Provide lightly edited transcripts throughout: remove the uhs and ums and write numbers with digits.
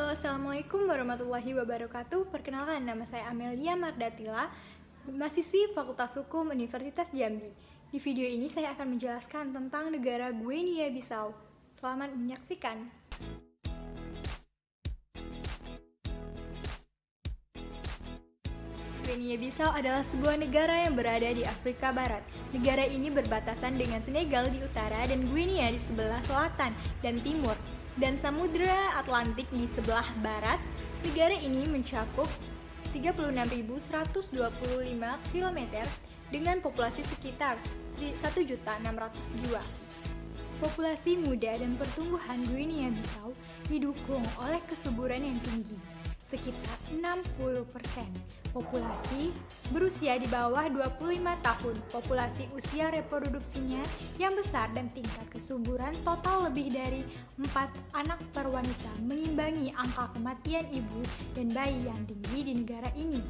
Halo, Assalamualaikum warahmatullahi wabarakatuh. Perkenalkan, nama saya Amelia Mardatila, mahasiswi Fakultas Hukum Universitas Jambi. Di video ini saya akan menjelaskan tentang negara Guinea Bissau. Selamat menyaksikan. Guinea Bissau adalah sebuah negara yang berada di Afrika Barat. Negara ini berbatasan dengan Senegal di utara dan Guinea di sebelah selatan dan timur, dan Samudra Atlantik di sebelah barat. Negara ini mencakup 36.125 km dengan populasi sekitar 1.600.000 jiwa. Populasi muda dan pertumbuhan Guinea Bissau didukung oleh kesuburan yang tinggi, sekitar 60%. Populasi berusia di bawah 25 tahun, populasi usia reproduksinya yang besar dan tingkat kesuburan total lebih dari 4 anak per wanita mengimbangi angka kematian ibu dan bayi yang tinggi di negara ini.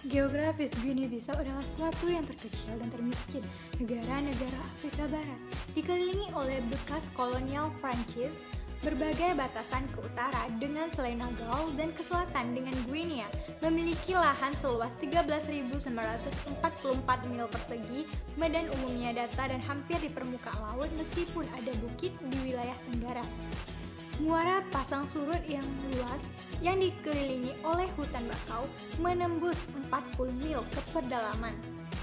Geografis, Guinea Bissau adalah suatu yang terkecil dan termiskin negara-negara Afrika Barat, dikelilingi oleh bekas kolonial Prancis, berbagai batasan ke utara dengan Senegal dan ke selatan dengan Guinea, memiliki lahan seluas 13.944 mil persegi, medan umumnya datar dan hampir di permukaan laut meskipun ada bukit di wilayah tenggara. Muara pasang surut yang luas yang dikelilingi oleh hutan bakau menembus 40 mil ke pedalaman,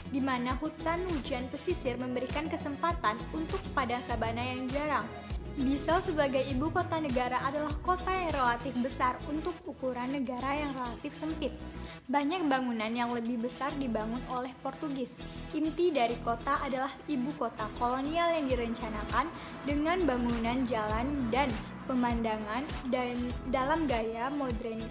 di mana hutan hujan pesisir memberikan kesempatan untuk padang sabana yang jarang. Bissau sebagai ibu kota negara adalah kota yang relatif besar untuk ukuran negara yang relatif sempit. Banyak bangunan yang lebih besar dibangun oleh Portugis. Inti dari kota adalah ibu kota kolonial yang direncanakan dengan bangunan jalan dan pemandangan dan dalam gaya modernis.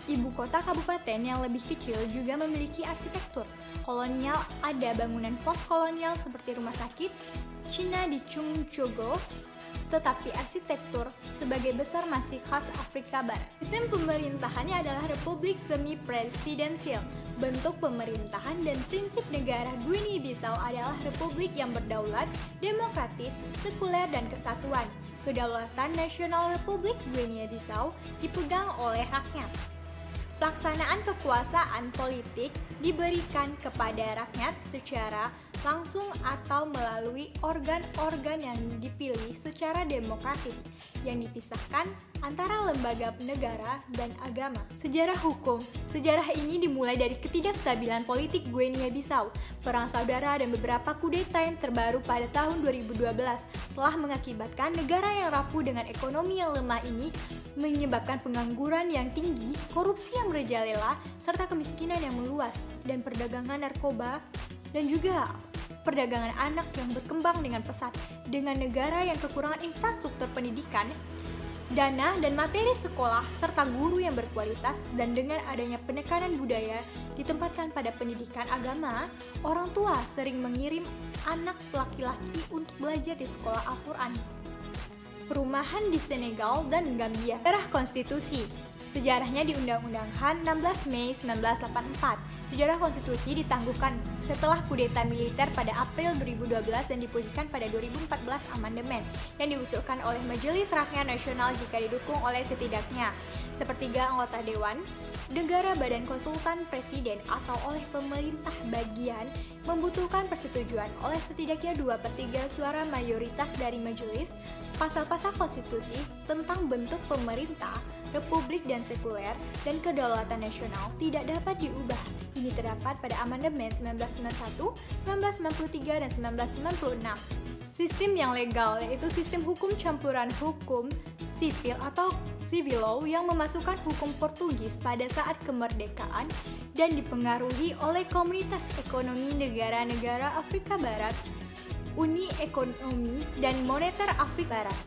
Ibu kota kabupaten yang lebih kecil juga memiliki arsitektur kolonial, ada bangunan pos-kolonial seperti rumah sakit Cina di Chungchogo, tetapi arsitektur sebagai besar masih khas Afrika Barat. Sistem pemerintahannya adalah republik semi-presidensial. Bentuk pemerintahan dan prinsip negara Guinea Bissau adalah republik yang berdaulat, demokratis, sekuler, dan kesatuan. Kedaulatan nasional Republik Guinea Bissau dipegang oleh rakyat. Pelaksanaan kekuasaan politik diberikan kepada rakyat secara langsung atau melalui organ-organ yang dipilih secara demokratis yang dipisahkan antara lembaga negara dan agama. Sejarah hukum. Sejarah ini dimulai dari ketidakstabilan politik Guinea Bissau. Perang saudara dan beberapa kudeta yang terbaru pada tahun 2012 telah mengakibatkan negara yang rapuh dengan ekonomi yang lemah ini, menyebabkan pengangguran yang tinggi, korupsi yang merajalela, serta kemiskinan yang meluas, dan perdagangan narkoba, dan juga perdagangan anak yang berkembang dengan pesat. Dengan negara yang kekurangan infrastruktur pendidikan, dana dan materi sekolah, serta guru yang berkualitas, dan dengan adanya penekanan budaya ditempatkan pada pendidikan agama, orang tua sering mengirim anak laki-laki untuk belajar di sekolah Al-Quran. Perumahan di Senegal dan Gambia. Sejarah konstitusi. Sejarahnya di Undang-Undangan 16 Mei 1984. Sejarah konstitusi ditangguhkan setelah kudeta militer pada April 2012 dan dipulihkan pada 2014 amandemen yang diusulkan oleh Majelis Rakyat Nasional jika didukung oleh setidaknya sepertiga anggota dewan, negara badan konsultan presiden atau oleh pemerintah bagian, membutuhkan persetujuan oleh setidaknya 2/3 suara mayoritas dari majelis. Pasal-pasal konstitusi tentang bentuk pemerintah, republik dan sekuler, dan kedaulatan nasional tidak dapat diubah. Ini terdapat pada amandemen 1991, 1993, dan 1996. Sistem yang legal yaitu sistem hukum campuran hukum sipil atau civil law yang memasukkan hukum Portugis pada saat kemerdekaan dan dipengaruhi oleh Komunitas Ekonomi Negara-Negara Afrika Barat, Uni Ekonomi dan Moneter Afrika Barat,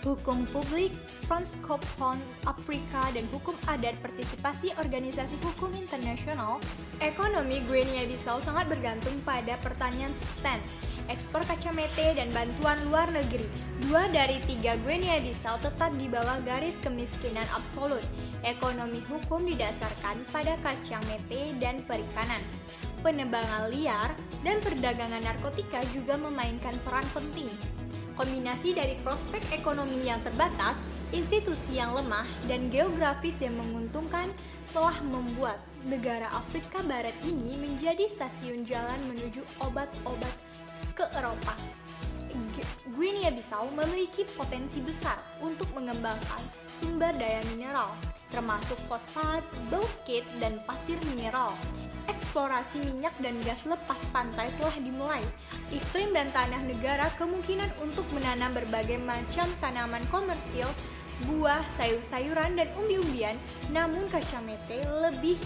hukum publik Francophone Afrika, dan hukum adat partisipasi organisasi hukum internasional. Ekonomi Guinea Bissau sangat bergantung pada pertanian subsisten, ekspor kaca mete, dan bantuan luar negeri. 2 dari 3 Guinea Bissau tetap di bawah garis kemiskinan absolut. Ekonomi hukum didasarkan pada kacang mete dan perikanan. Penebangan liar dan perdagangan narkotika juga memainkan peran penting. Kombinasi dari prospek ekonomi yang terbatas Institusi yang lemah dan geografis yang menguntungkan telah membuat negara Afrika Barat ini menjadi stasiun jalan menuju obat-obat ke Eropa. Guinea-Bissau memiliki potensi besar untuk mengembangkan sumber daya mineral, termasuk fosfat, bauxit, dan pasir mineral. Eksplorasi minyak dan gas lepas pantai telah dimulai. Iklim dan tanah negara kemungkinan untuk menanam berbagai macam tanaman komersil, buah, sayur-sayuran, dan umbi-umbian, namun kacamete lebih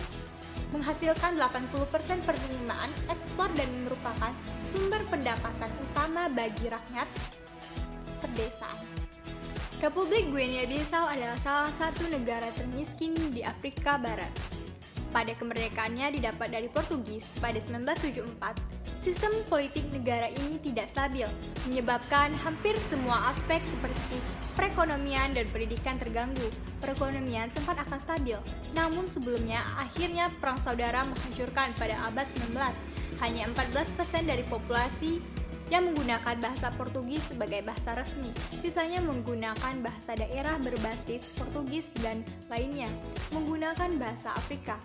menghasilkan 80% penerimaan ekspor dan merupakan sumber pendapatan utama bagi rakyat pedesaan. Republik Guinea-Bissau adalah salah satu negara termiskin di Afrika Barat. Pada kemerdekaannya didapat dari Portugis pada 1974, sistem politik negara ini tidak stabil, menyebabkan hampir semua aspek seperti perekonomian dan pendidikan terganggu. Perekonomian sempat akan stabil, namun sebelumnya akhirnya perang saudara menghancurkan pada abad 19. Hanya 14% dari populasi yang menggunakan bahasa Portugis sebagai bahasa resmi, sisanya menggunakan bahasa daerah berbasis Portugis dan lainnya menggunakan bahasa Afrika.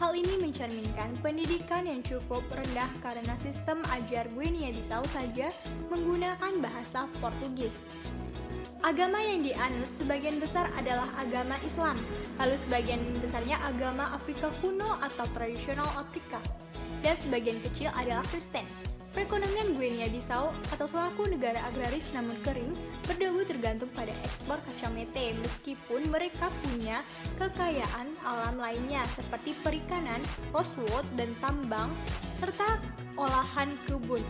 Hal ini mencerminkan pendidikan yang cukup rendah karena sistem ajar Guinea-Bissau saja menggunakan bahasa Portugis. Agama yang dianut sebagian besar adalah agama Islam, lalu sebagian besarnya agama Afrika kuno atau tradisional Afrika, dan sebagian kecil adalah Kristen. Perekonomian Guinea-Bissau atau selaku negara agraris namun kering berdaulat tergantung pada ekspor kacamete, meskipun mereka punya kekayaan alam lainnya seperti perikanan, rosewood, dan tambang, serta olahan kebun.